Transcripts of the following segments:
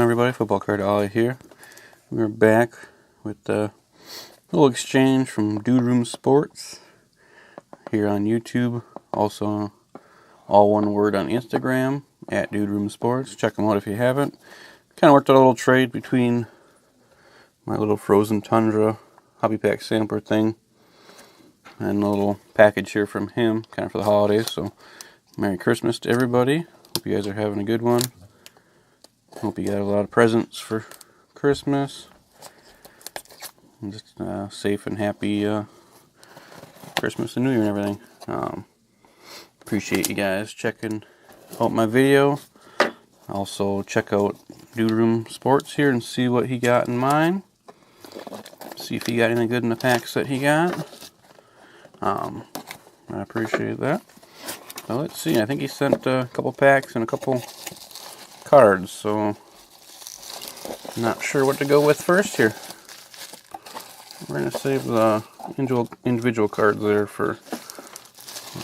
on, everybody? Football Card Ollie here. We're back with a little exchange from Dude Room Sports here on YouTube. Also, all one word on Instagram at Dude Room Sports. Check them out if you haven't. Kind of worked out a little trade between my little frozen Tundra hobby pack sampler thing and a little package here from him, kind of for the holidays. So, Merry Christmas to everybody. Hope you guys are having a good one. Hope you got a lot of presents for Christmas. And just safe and happy Christmas and New Year and everything. Appreciate you guys checking out my video. Also check out Dude Room Sports here and see what he got in mine. See if he got anything good in the packs that he got. I appreciate that. Well, let's see. I think he sent a couple packs and a couple cards, so I'm not sure what to go with first here. We're going to save the individual cards there for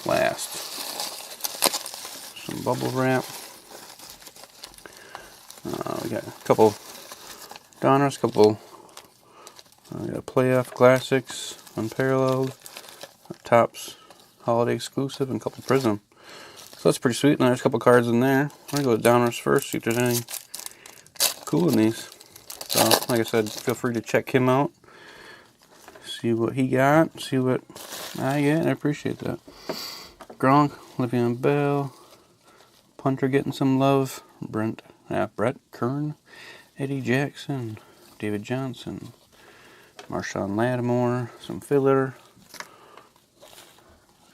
last. Some bubble wrap. We got a couple Donners, we got Playoff Classics, Unparalleled, Topps Holiday Exclusive, and a couple Prism. So that's pretty sweet. And there's a couple cards in there. I'm going to go with Donners first, see if there's anything cool in these. So, like I said, feel free to check him out. See what he got. See what I get. I appreciate that. Gronk, Le'Veon Bell, Punter getting some love. Brett Kern, Eddie Jackson, David Johnson, Marshawn Lattimore, some filler.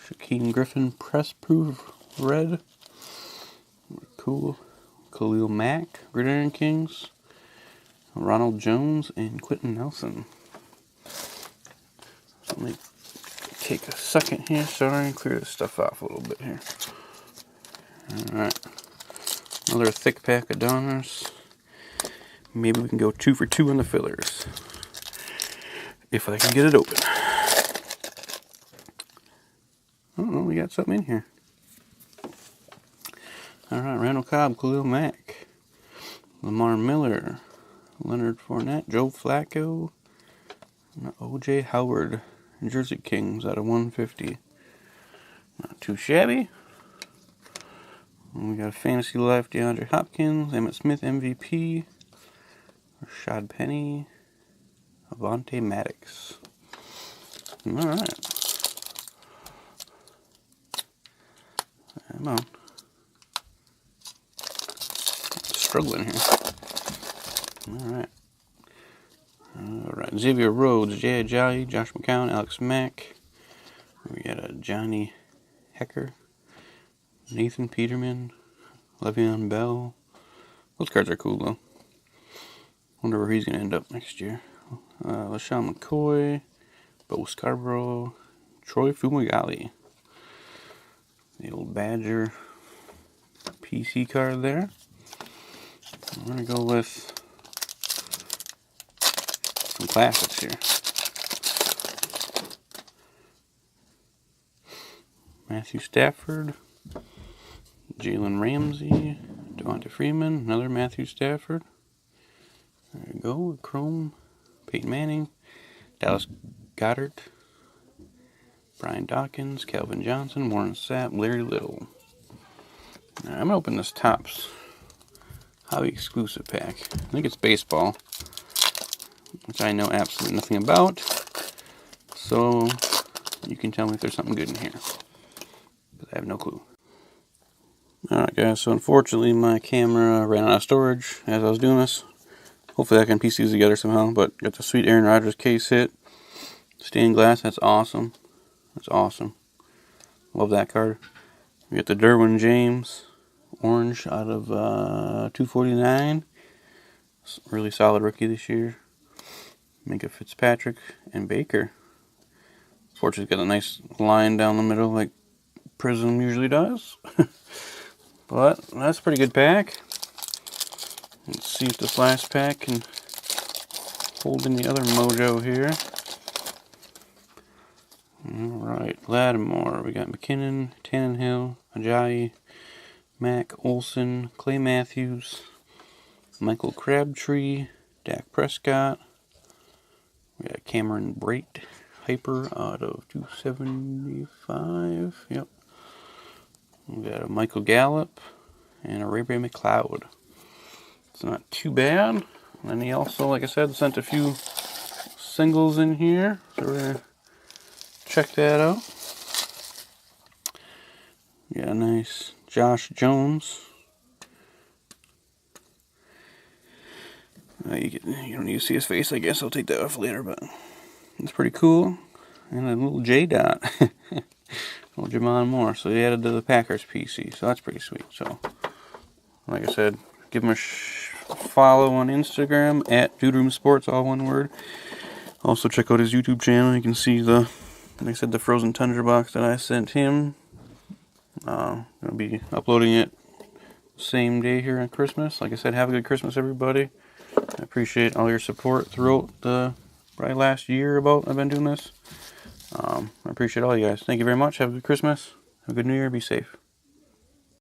Shaquem Griffin, Press Proof Red. Cool. Khalil Mack, Gridiron Kings, Ronald Jones, and Quentin Nelson. So let me take a second here, sorry, and clear this stuff off a little bit here. Alright. Another thick pack of Donners. Maybe we can go 2 for 2 on the fillers. If I can get it open. Oh, we got something in here. Alright, Randall Cobb, Khalil Mack, Lamar Miller, Leonard Fournette, Joe Flacco, and O.J. Howard, Jersey Kings out of 150. Not too shabby. And we got a Fantasy Life, DeAndre Hopkins, Emmitt Smith MVP, Rashad Penny, Avonte Maddox. Alright. Come on. Struggling here. Alright. Xavier Rhodes, Jay Ajayi, Josh McCown, Alex Mack. We got a Johnny Hecker, Nathan Peterman, Le'Veon Bell. Those cards are cool though. Wonder where he's going to end up next year. LaShawn McCoy, Bo Scarborough, Troy Fumagalli. The old Badger PC card there. I'm going to go with some classics here. Matthew Stafford, Jalen Ramsey, Devonta Freeman, another Matthew Stafford. There you go, Chrome, Peyton Manning, Dallas Goedert, Brian Dawkins, Calvin Johnson, Warren Sapp, Larry Little. Now, I'm going to open this Topps Hobby Exclusive pack. I think it's baseball, which I know absolutely nothing about. So, you can tell me if there's something good in here, because I have no clue. Alright guys, so unfortunately my camera ran out of storage as I was doing this. Hopefully I can piece these together somehow, but got the sweet Aaron Rodgers case hit. Stained glass, that's awesome. That's awesome. Love that card. We got the Derwin James orange out of 249. Really solid rookie this year. Minka Fitzpatrick and Baker. Fortunately, got a nice line down the middle like Prism usually does. But that's a pretty good pack. Let's see if this last pack can hold in the other mojo here. Alright, Lattimore. We got McKinnon, Tannenhill, Ajayi, Mack, Olsen, Clay Matthews, Michael Crabtree, Dak Prescott. We got Cameron Brate, Hyper out of 275. Yep. We got a Michael Gallup and a Ray McLeod. It's not too bad. And he also, like I said, sent a few singles in here. So we're going to check that out. Yeah, nice Josh Jones. You don't need to see his face, I guess. I'll take that off later, but it's pretty cool. And a little J dot. Little Jamon Moore. So he added to the Packers PC. So that's pretty sweet. So, like I said, give him a follow on Instagram at Dude Room Sports, all one word. Also, check out his YouTube channel. You can see like I said, the frozen Tundra box that I sent him. I'll be uploading it same day here on Christmas. Like I said, have a good Christmas, everybody. I appreciate all your support throughout the probably last year I've been doing this. I appreciate all you guys. Thank you very much. Have a good Christmas. Have a good New Year. Be safe.